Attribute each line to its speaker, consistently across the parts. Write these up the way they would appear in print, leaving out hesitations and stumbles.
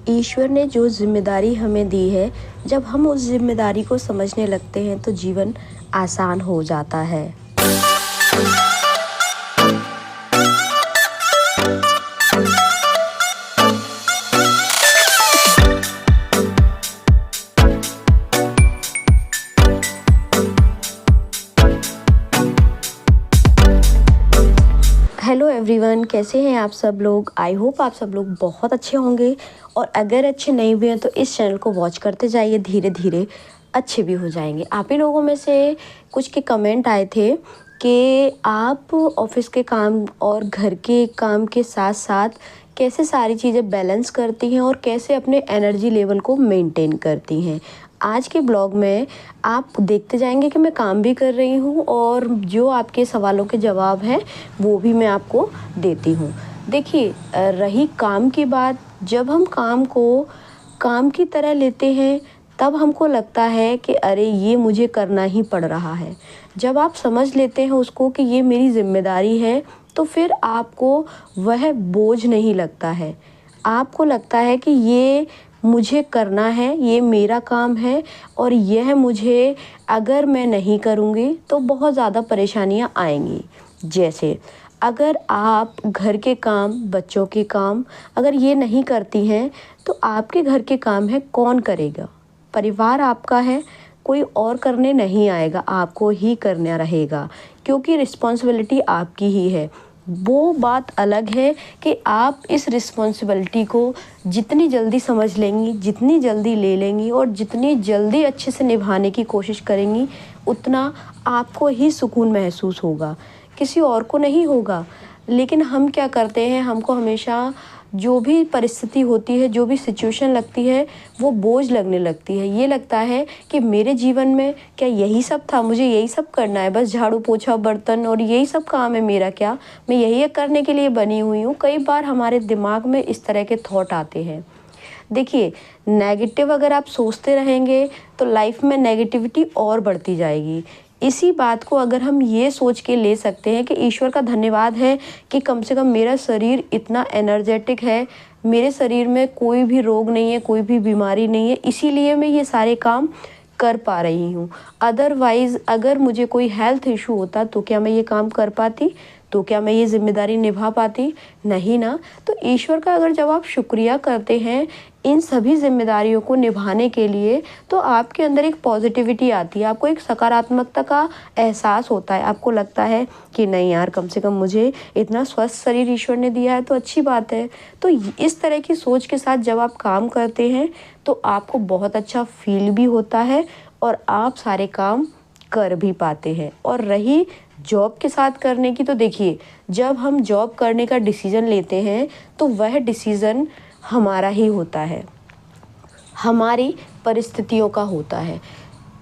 Speaker 1: ईश्वर ने जो ज़िम्मेदारी हमें दी है, जब हम उस ज़िम्मेदारी को समझने लगते हैं तो जीवन आसान हो जाता है। हेलो एवरीवन, कैसे हैं आप सब लोग। आई होप आप सब लोग बहुत अच्छे होंगे, और अगर अच्छे नहीं भी हैं तो इस चैनल को वॉच करते जाइए, धीरे धीरे अच्छे भी हो जाएंगे। आप ही लोगों में से कुछ के कमेंट आए थे कि आप ऑफिस के काम और घर के काम के साथ साथ कैसे सारी चीज़ें बैलेंस करती हैं और कैसे अपने एनर्जी लेवल को मेंटेन करती हैं। आज के ब्लॉग में आप देखते जाएंगे कि मैं काम भी कर रही हूँ और जो आपके सवालों के जवाब हैं वो भी मैं आपको देती हूँ। देखिए, रही काम की बात, जब हम काम को काम की तरह लेते हैं तब हमको लगता है कि अरे ये मुझे करना ही पड़ रहा है। जब आप समझ लेते हैं उसको कि ये मेरी जिम्मेदारी है तो फिर आपको वह बोझ नहीं लगता है। आपको लगता है कि ये मुझे करना है, ये मेरा काम है और यह मुझे अगर मैं नहीं करूँगी तो बहुत ज़्यादा परेशानियाँ आएंगी। जैसे अगर आप घर के काम, बच्चों के काम अगर ये नहीं करती हैं तो आपके घर के काम है कौन करेगा। परिवार आपका है, कोई और करने नहीं आएगा, आपको ही करना रहेगा क्योंकि रिस्पॉन्सिबिलिटी आपकी ही है। वो बात अलग है कि आप इस रिस्पॉन्सिबिलिटी को जितनी जल्दी समझ लेंगी, जितनी जल्दी ले लेंगी और जितनी जल्दी अच्छे से निभाने की कोशिश करेंगी, उतना आपको ही सुकून महसूस होगा, किसी और को नहीं होगा। लेकिन हम क्या करते हैं, हमको हमेशा जो भी परिस्थिति होती है, जो भी सिचुएशन लगती है, वो बोझ लगने लगती है। ये लगता है कि मेरे जीवन में क्या यही सब था, मुझे यही सब करना है, बस झाड़ू पोछा बर्तन और यही सब काम है मेरा, क्या मैं यही करने के लिए बनी हुई हूँ। कई बार हमारे दिमाग में इस तरह के थॉट आते हैं। देखिए, नेगेटिव अगर आप सोचते रहेंगे तो लाइफ में नेगेटिविटी और बढ़ती जाएगी। इसी बात को अगर हम ये सोच के ले सकते हैं कि ईश्वर का धन्यवाद है कि कम से कम मेरा शरीर इतना एनर्जेटिक है, मेरे शरीर में कोई भी रोग नहीं है, कोई भी बीमारी नहीं है, इसीलिए मैं ये सारे काम कर पा रही हूँ। अदरवाइज़ अगर मुझे कोई हेल्थ इशू होता तो क्या मैं ये काम कर पाती, तो क्या मैं ये जिम्मेदारी निभा पाती? नहीं ना। तो ईश्वर का अगर जब आप शुक्रिया करते हैं इन सभी जिम्मेदारियों को निभाने के लिए, तो आपके अंदर एक पॉजिटिविटी आती है, आपको एक सकारात्मकता का एहसास होता है। आपको लगता है कि नहीं यार, कम से कम मुझे इतना स्वस्थ शरीर ईश्वर ने दिया है तो अच्छी बात है। तो इस तरह की सोच के साथ जब आप काम करते हैं तो आपको बहुत अच्छा फील भी होता है और आप सारे काम कर भी पाते हैं। और रही जॉब के साथ करने की, तो देखिए, जब हम जॉब करने का डिसीज़न लेते हैं तो वह डिसीज़न हमारा ही होता है, हमारी परिस्थितियों का होता है।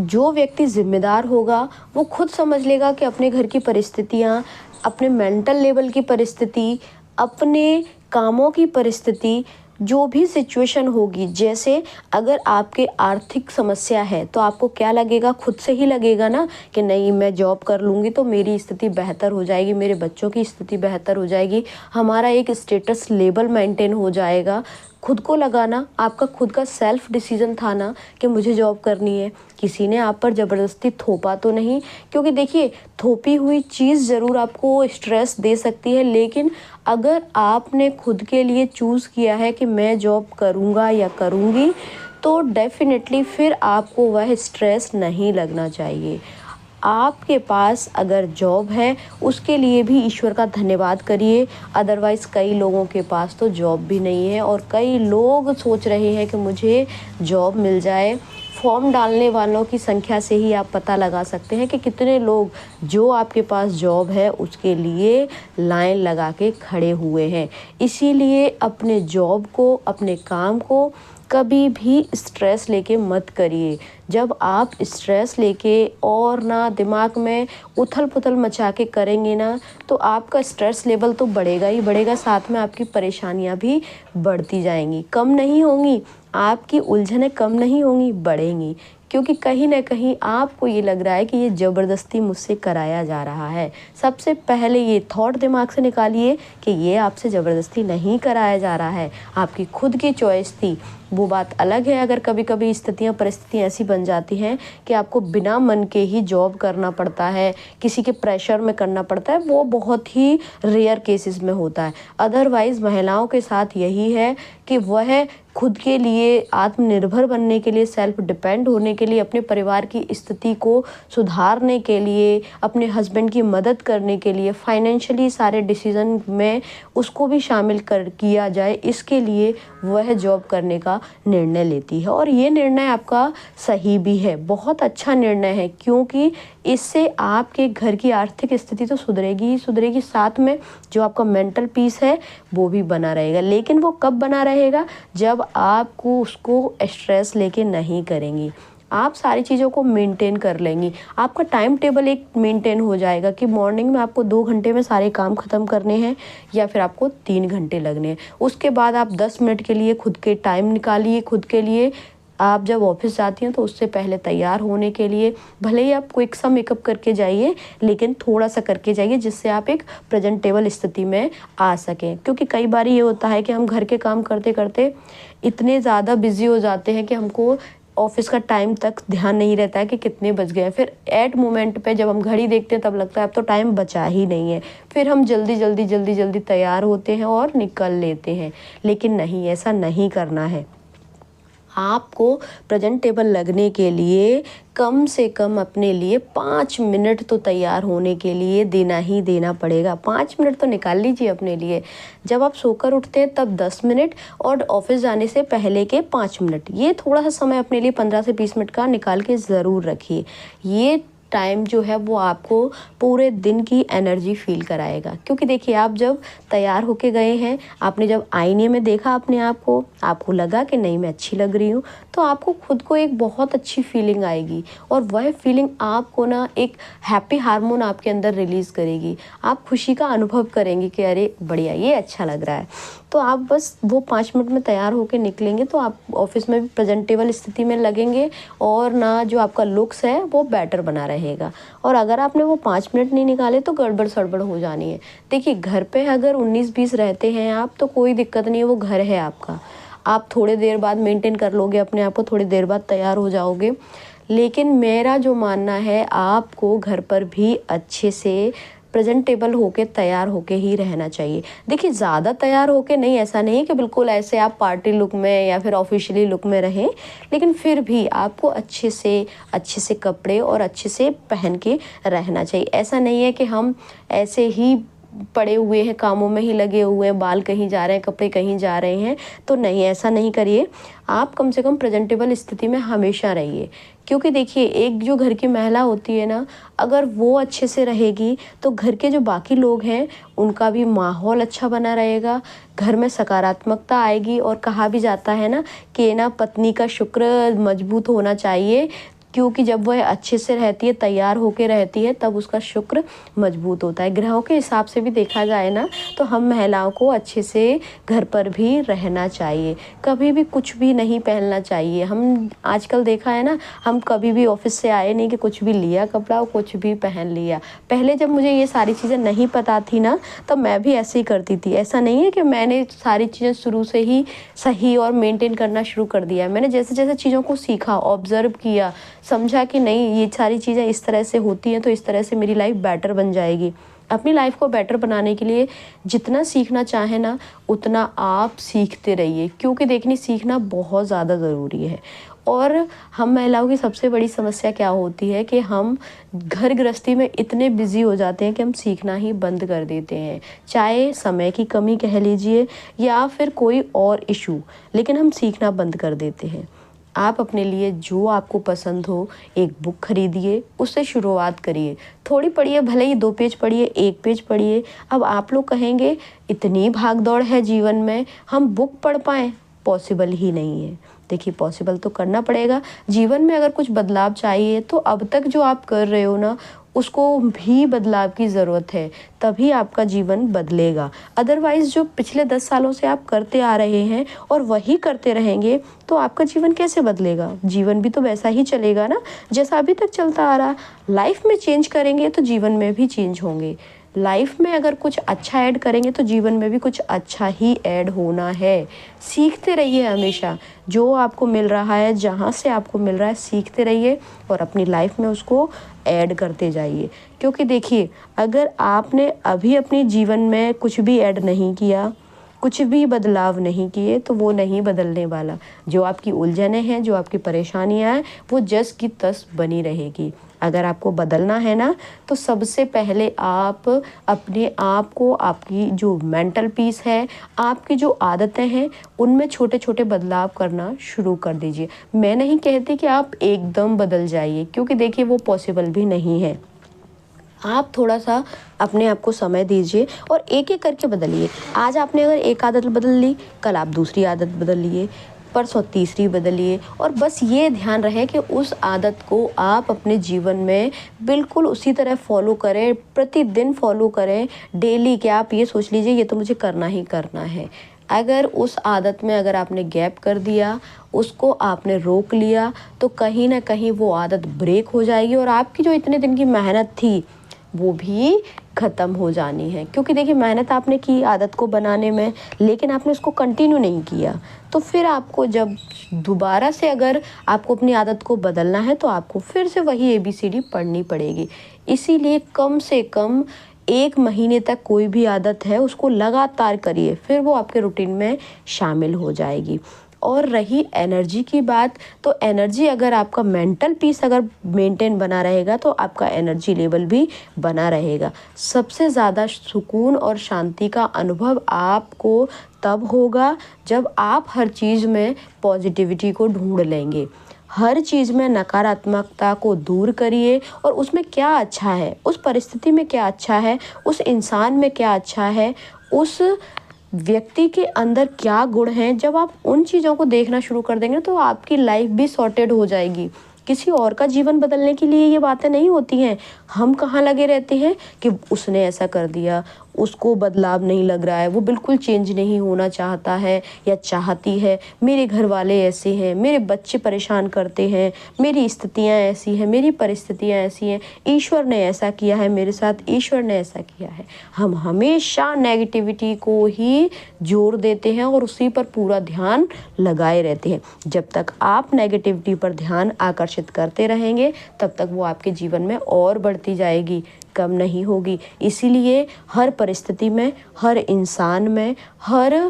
Speaker 1: जो व्यक्ति जिम्मेदार होगा वो खुद समझ लेगा कि अपने घर की परिस्थितियाँ, अपने मेंटल लेवल की परिस्थिति, अपने कामों की परिस्थिति, जो भी सिचुएशन होगी, जैसे अगर आपके आर्थिक समस्या है तो आपको क्या लगेगा, खुद से ही लगेगा ना कि नहीं, मैं जॉब कर लूँगी तो मेरी स्थिति बेहतर हो जाएगी, मेरे बच्चों की स्थिति बेहतर हो जाएगी, हमारा एक स्टेटस लेवल मेंटेन हो जाएगा। खुद को लगाना आपका खुद का सेल्फ डिसीजन था ना कि मुझे जॉब करनी है, किसी ने आप पर ज़बरदस्ती थोपा तो नहीं। क्योंकि देखिए, थोपी हुई चीज़ ज़रूर आपको स्ट्रेस दे सकती है, लेकिन अगर आपने खुद के लिए चूज़ किया है कि मैं जॉब करूँगा या करूँगी, तो डेफिनेटली फिर आपको वह स्ट्रेस नहीं लगना चाहिए। आपके पास अगर जॉब है उसके लिए भी ईश्वर का धन्यवाद करिए। अदरवाइज़ कई लोगों के पास तो जॉब भी नहीं है और कई लोग सोच रहे हैं कि मुझे जॉब मिल जाए। फॉर्म डालने वालों की संख्या से ही आप पता लगा सकते हैं कि कितने लोग जो आपके पास जॉब है उसके लिए लाइन लगा के खड़े हुए हैं। इसीलिए अपने जॉब को, अपने काम को कभी भी स्ट्रेस लेके मत करिए। जब आप स्ट्रेस लेके और ना दिमाग में उथल पुथल मचा के करेंगे ना, तो आपका स्ट्रेस लेवल तो बढ़ेगा ही बढ़ेगा, साथ में आपकी परेशानियां भी बढ़ती जाएंगी, कम नहीं होंगी। आपकी उलझनें कम नहीं होंगी, बढ़ेंगी। क्योंकि कहीं न कहीं आपको ये लग रहा है कि ये ज़बरदस्ती मुझसे कराया जा रहा है। सबसे पहले ये थॉट दिमाग से निकालिए कि ये आपसे ज़बरदस्ती नहीं कराया जा रहा है, आपकी खुद की चॉइस थी। वो बात अलग है अगर कभी-कभी स्थितियाँ परिस्थितियाँ ऐसी बन जाती हैं कि आपको बिना मन के ही जॉब करना पड़ता है, किसी के प्रेशर में करना पड़ता है, वो बहुत ही रेयर केसेस में होता है। अदरवाइज़ महिलाओं के साथ यही है कि वह खुद के लिए आत्मनिर्भर बनने के लिए, सेल्फ डिपेंड होने के लिए, अपने परिवार की स्थिति को सुधारने के लिए, अपने हस्बैंड की मदद करने के लिए, फाइनेंशियली सारे डिसीज़न में उसको भी शामिल कर किया जाए, इसके लिए वह जॉब करने का निर्णय लेती है। और ये निर्णय आपका सही भी है, बहुत अच्छा निर्णय है, क्योंकि इससे आपके घर की आर्थिक स्थिति तो सुधरेगी ही सुधरेगी, साथ में जो आपका मेंटल पीस है वो भी बना रहेगा। लेकिन वो कब बना रहेगा? जब आपको उसको स्ट्रेस लेके नहीं करेंगी, आप सारी चीज़ों को मेंटेन कर लेंगी। आपका टाइम टेबल एक मेंटेन हो जाएगा कि मॉर्निंग में आपको 2 घंटे में सारे काम ख़त्म करने हैं या फिर आपको 3 घंटे लगने हैं। उसके बाद आप 10 मिनट के लिए खुद के टाइम निकालिए, खुद के लिए। आप जब ऑफिस जाती हैं तो उससे पहले तैयार होने के लिए भले ही आप क्विक सा मेकअप करके जाइए, लेकिन थोड़ा सा करके जाइए जिससे आप एक प्रेजेंटेबल स्थिति में आ सकें। क्योंकि कई बार ये होता है कि हम घर के काम करते करते इतने ज़्यादा बिजी हो जाते हैं कि हमको ऑफिस का टाइम तक ध्यान नहीं रहता है कि कितने बज गए हैं। फिर एट मोमेंट पे जब हम घड़ी देखते हैं तब लगता है अब तो टाइम बचा ही नहीं है। फिर हम जल्दी तैयार होते हैं और निकल लेते हैं। लेकिन नहीं, ऐसा नहीं करना है। आपको प्रेजेंटेबल लगने के लिए कम से कम अपने लिए 5 मिनट तो तैयार होने के लिए देना ही देना पड़ेगा। 5 मिनट तो निकाल लीजिए अपने लिए। जब आप सोकर उठते हैं तब 10 मिनट और ऑफिस जाने से पहले के 5 मिनट, ये थोड़ा सा समय अपने लिए 15 से 20 मिनट का निकाल के ज़रूर रखिए। ये टाइम जो है वो आपको पूरे दिन की एनर्जी फील कराएगा। क्योंकि देखिए, आप जब तैयार होके गए हैं, आपने जब आईने में देखा अपने आप को, आपको लगा कि नहीं मैं अच्छी लग रही हूँ, तो आपको खुद को एक बहुत अच्छी फीलिंग आएगी और वह फीलिंग आपको ना एक हैप्पी हार्मोन आपके अंदर रिलीज़ करेगी। आप खुशी का अनुभव करेंगे कि अरे बढ़िया, ये अच्छा लग रहा है। तो आप बस वो 5 मिनट में तैयार होके निकलेंगे तो आप ऑफिस में भी प्रेजेंटेबल स्थिति में लगेंगे और ना जो आपका लुक्स है वो बेटर बना रहेगा। और अगर आपने वो 5 मिनट नहीं निकाले तो गड़बड़ सड़बड़ हो जानी है। देखिए, घर पे अगर 19-20 रहते हैं आप तो कोई दिक्कत नहीं है, वो घर है आपका। आप थोड़ी देर बाद मेंटेन कर लोगे अपने आप को, थोड़ी देर बाद तैयार हो जाओगे। लेकिन मेरा जो मानना है, आपको घर पर भी अच्छे से प्रेजेंटेबल होके तैयार होके ही रहना चाहिए। देखिए, ज़्यादा तैयार होके नहीं, ऐसा नहीं कि बिल्कुल ऐसे आप पार्टी लुक में या फिर ऑफिशियली लुक में रहें, लेकिन फिर भी आपको अच्छे से कपड़े और अच्छे से पहन के रहना चाहिए। ऐसा नहीं है कि हम ऐसे ही पड़े हुए हैं, कामों में ही लगे हुए हैं, बाल कहीं जा रहे हैं, कपड़े कहीं जा रहे हैं, तो नहीं, ऐसा नहीं करिए। आप कम से कम प्रेजेंटेबल स्थिति में हमेशा रहिए। क्योंकि देखिए, एक जो घर की महिला होती है ना, अगर वो अच्छे से रहेगी तो घर के जो बाकी लोग हैं उनका भी माहौल अच्छा बना रहेगा, घर में सकारात्मकता आएगी। और कहा भी जाता है ना कि ना पत्नी का शुक्र मजबूत होना चाहिए, क्योंकि जब वह अच्छे से रहती है, तैयार होके रहती है, तब उसका शुक्र मजबूत होता है। ग्रहों के हिसाब से भी देखा जाए ना तो हम महिलाओं को अच्छे से घर पर भी रहना चाहिए, कभी भी कुछ भी नहीं पहनना चाहिए। हम आजकल देखा है ना, हम कभी भी ऑफिस से आए नहीं कि कुछ भी लिया कपड़ा और कुछ भी पहन लिया। पहले जब मुझे ये सारी चीज़ें नहीं पता थी ना, तब मैं भी ऐसे ही करती थी। ऐसा नहीं है कि मैंने सारी चीज़ें शुरू से ही सही और मेंटेन करना शुरू कर दिया। मैंने जैसे जैसे चीज़ों को सीखा, ऑब्जर्व किया, समझा कि नहीं, ये सारी चीज़ें इस तरह से होती हैं तो इस तरह से मेरी लाइफ बेटर बन जाएगी। अपनी लाइफ को बेटर बनाने के लिए जितना सीखना चाहे ना, उतना आप सीखते रहिए, क्योंकि देखिए, सीखना बहुत ज़्यादा ज़रूरी है। और हम महिलाओं की सबसे बड़ी समस्या क्या होती है कि हम घर गृहस्थी में इतने बिजी हो जाते हैं कि हम सीखना ही बंद कर देते हैं। चाहे समय की कमी कह लीजिए या फिर कोई और इशू, लेकिन हम सीखना बंद कर देते हैं। आप अपने लिए जो आपको पसंद हो, एक बुक खरीदिए, उससे शुरुआत करिए। थोड़ी पढ़िए, भले ही 2 पेज पढ़िए, 1 पेज पढ़िए। अब आप लोग कहेंगे इतनी भाग दौड़ है जीवन में, हम बुक पढ़ पाएँ? पॉसिबल ही नहीं है। देखिए, पॉसिबल तो करना पड़ेगा। जीवन में अगर कुछ बदलाव चाहिए तो अब तक जो आप कर रहे हो ना, उसको भी बदलाव की ज़रूरत है, तभी आपका जीवन बदलेगा। अदरवाइज़ जो पिछले 10 सालों से आप करते आ रहे हैं और वही करते रहेंगे तो आपका जीवन कैसे बदलेगा? जीवन भी तो वैसा ही चलेगा ना जैसा अभी तक चलता आ रहा। लाइफ में चेंज करेंगे तो जीवन में भी चेंज होंगे। लाइफ में अगर कुछ अच्छा ऐड करेंगे तो जीवन में भी कुछ अच्छा ही ऐड होना है। सीखते रहिए हमेशा, जो आपको मिल रहा है, जहाँ से आपको मिल रहा है, सीखते रहिए और अपनी लाइफ में उसको ऐड करते जाइए। क्योंकि देखिए, अगर आपने अभी अपने जीवन में कुछ भी ऐड नहीं किया, कुछ भी बदलाव नहीं किए, तो वो नहीं बदलने वाला। जो आपकी उलझनें हैं, जो आपकी परेशानियाँ हैं, वो जस की तस बनी रहेगी। अगर आपको बदलना है ना, तो सबसे पहले आप अपने आप को, आपकी जो मेंटल पीस है, आपकी जो आदतें हैं, उनमें छोटे छोटे बदलाव करना शुरू कर दीजिए। मैं नहीं कहती कि आप एकदम बदल जाइए, क्योंकि देखिए वो पॉसिबल भी नहीं है। आप थोड़ा सा अपने आप को समय दीजिए और एक एक करके बदलिए। आज आपने अगर एक आदत बदल ली, कल आप दूसरी आदत बदलिए, परसों तीसरी बदलिए। और बस ये ध्यान रहे कि उस आदत को आप अपने जीवन में बिल्कुल उसी तरह फॉलो करें, प्रतिदिन फॉलो करें, डेली। कि आप ये सोच लीजिए ये तो मुझे करना ही करना है। अगर उस आदत में अगर आपने गैप कर दिया, उसको आपने रोक लिया, तो कहीं ना कहीं वो आदत ब्रेक हो जाएगी और आपकी जो इतने दिन की मेहनत थी वो भी ख़त्म हो जानी है। क्योंकि देखिए, मेहनत आपने की आदत को बनाने में, लेकिन आपने उसको कंटिन्यू नहीं किया। तो फिर आपको जब दोबारा से अगर आपको अपनी आदत को बदलना है तो आपको फिर से वही ABCD पढ़नी पड़ेगी। इसीलिए कम से कम 1 महीने तक कोई भी आदत है उसको लगातार करिए, फिर वो आपके रूटीन में शामिल हो जाएगी। और रही एनर्जी की बात, तो एनर्जी अगर आपका मेंटल पीस अगर मेंटेन बना रहेगा तो आपका एनर्जी लेवल भी बना रहेगा। सबसे ज़्यादा सुकून और शांति का अनुभव आपको तब होगा जब आप हर चीज़ में पॉजिटिविटी को ढूंढ लेंगे। हर चीज़ में नकारात्मकता को दूर करिए और उसमें क्या अच्छा है, उस परिस्थिति में क्या अच्छा है, उस इंसान में क्या अच्छा है, उस व्यक्ति के अंदर क्या गुण हैं। जब आप उन चीज़ों को देखना शुरू कर देंगे तो आपकी लाइफ भी सॉर्टेड हो जाएगी। किसी और का जीवन बदलने के लिए ये बातें नहीं होती हैं। हम कहाँ लगे रहते हैं कि उसने ऐसा कर दिया, उसको बदलाव नहीं लग रहा है, वो बिल्कुल चेंज नहीं होना चाहता है या चाहती है, मेरे घर वाले ऐसे हैं, मेरे बच्चे परेशान करते हैं, मेरी स्थितियाँ ऐसी हैं, मेरी परिस्थितियाँ ऐसी हैं, ईश्वर ने ऐसा किया है मेरे साथ, ईश्वर ने ऐसा किया है। हम हमेशा नेगेटिविटी को ही जोर देते हैं और उसी पर पूरा ध्यान लगाए रहते हैं। जब तक आप नेगेटिविटी पर ध्यान आकर्षित करते रहेंगे तब तक वो आपके जीवन में और बढ़ती जाएगी, कम नहीं होगी। इसीलिए हर परिस्थिति में, हर इंसान में, हर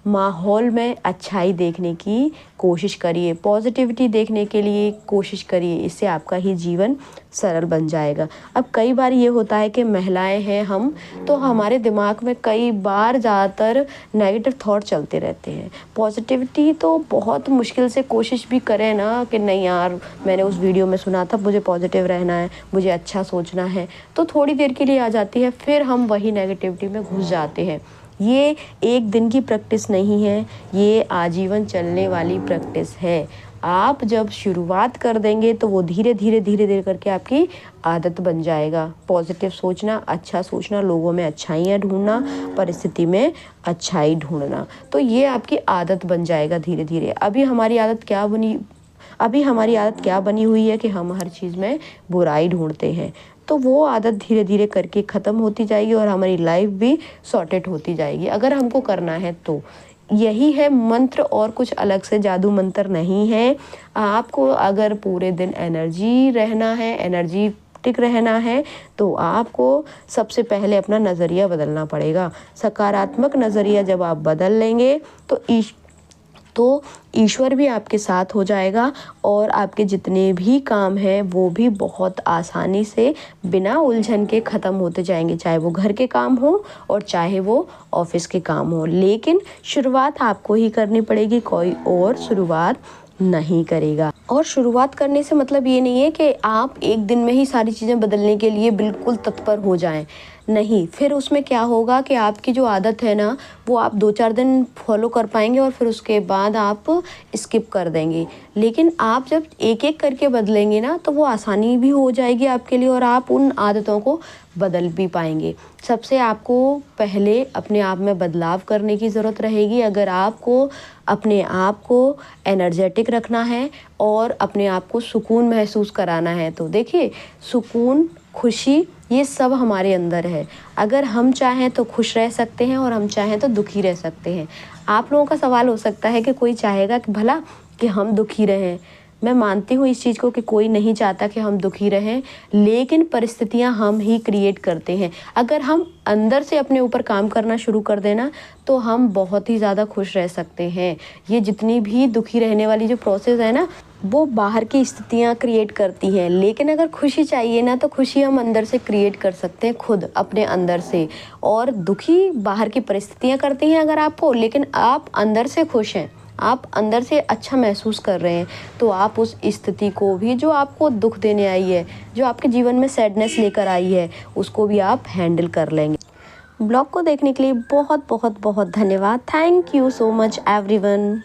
Speaker 1: माहौल में अच्छाई देखने की कोशिश करिए, पॉजिटिविटी देखने के लिए कोशिश करिए। इससे आपका ही जीवन सरल बन जाएगा। अब कई बार ये होता है कि महिलाएं हैं हम, तो हमारे दिमाग में कई बार ज़्यादातर नेगेटिव थॉट चलते रहते हैं। पॉजिटिविटी तो बहुत मुश्किल से कोशिश भी करें ना कि नहीं यार, मैंने उस वीडियो में सुना था मुझे पॉजिटिव रहना है, मुझे अच्छा सोचना है, तो थोड़ी देर के लिए आ जाती है, फिर हम वही नेगेटिविटी में घुस जाते हैं। ये एक दिन की प्रैक्टिस नहीं है, ये आजीवन चलने वाली प्रैक्टिस है। आप जब शुरुआत कर देंगे तो वो धीरे धीरे करके आपकी आदत बन जाएगा। पॉजिटिव सोचना, अच्छा सोचना, लोगों में अच्छाइयाँ ढूंढना, परिस्थिति में अच्छाई ढूंढना, तो ये आपकी आदत बन जाएगा धीरे धीरे। अभी हमारी आदत क्या बनी हुई है कि हम हर चीज़ में बुराई ढूंढते हैं। तो वो आदत धीरे धीरे करके ख़त्म होती जाएगी और हमारी लाइफ भी सॉर्टेड होती जाएगी, अगर हमको करना है तो। यही है मंत्र, और कुछ अलग से जादू मंत्र नहीं है। आपको अगर पूरे दिन एनर्जी रहना है, एनर्जेटिक रहना है, तो आपको सबसे पहले अपना नज़रिया बदलना पड़ेगा। सकारात्मक नज़रिया जब आप बदल लेंगे तो ईश्वर भी आपके साथ हो जाएगा और आपके जितने भी काम हैं वो भी बहुत आसानी से बिना उलझन के ख़त्म होते जाएंगे, चाहे वो घर के काम हो और चाहे वो ऑफिस के काम हो। लेकिन शुरुआत आपको ही करनी पड़ेगी, कोई और शुरुआत नहीं करेगा। और शुरुआत करने से मतलब ये नहीं है कि आप एक दिन में ही सारी चीज़ें बदलने के लिए बिल्कुल तत्पर हो जाएं। नहीं, फिर उसमें क्या होगा कि आपकी जो आदत है ना वो आप 2-4 दिन फॉलो कर पाएंगे और फिर उसके बाद आप स्किप कर देंगे। लेकिन आप जब एक-एक करके बदलेंगे ना तो वो आसानी भी हो जाएगी आपके लिए और आप उन आदतों को बदल भी पाएंगे। सबसे आपको पहले अपने आप में बदलाव करने की ज़रूरत रहेगी अगर आपको अपने आप को एनर्जेटिक रखना है और अपने आप को सुकून महसूस कराना है। तो देखिए, सुकून, खुशी, ये सब हमारे अंदर है। अगर हम चाहें तो खुश रह सकते हैं और हम चाहें तो दुखी रह सकते हैं। आप लोगों का सवाल हो सकता है कि कोई चाहेगा कि भला कि हम दुखी रहें। मैं मानती हूँ इस चीज़ को कि कोई नहीं चाहता कि हम दुखी रहें, लेकिन परिस्थितियाँ हम ही क्रिएट करते हैं। अगर हम अंदर से अपने ऊपर काम करना शुरू कर दें ना तो हम बहुत ही ज़्यादा खुश रह सकते हैं। ये जितनी भी दुखी रहने वाली जो प्रोसेस है ना वो बाहर की स्थितियाँ क्रिएट करती हैं, लेकिन अगर खुशी चाहिए ना तो खुशी हम अंदर से क्रिएट कर सकते हैं, खुद अपने अंदर से। और दुखी बाहर की परिस्थितियाँ करती हैं अगर आपको, लेकिन आप अंदर से खुश हैं, आप अंदर से अच्छा महसूस कर रहे हैं, तो आप उस स्थिति को भी जो आपको दुख देने आई है, जो आपके जीवन में सैडनेस लेकर आई है, उसको भी आप हैंडल कर लेंगे। ब्लॉग को देखने के लिए बहुत बहुत बहुत धन्यवाद। Thank you so much everyone.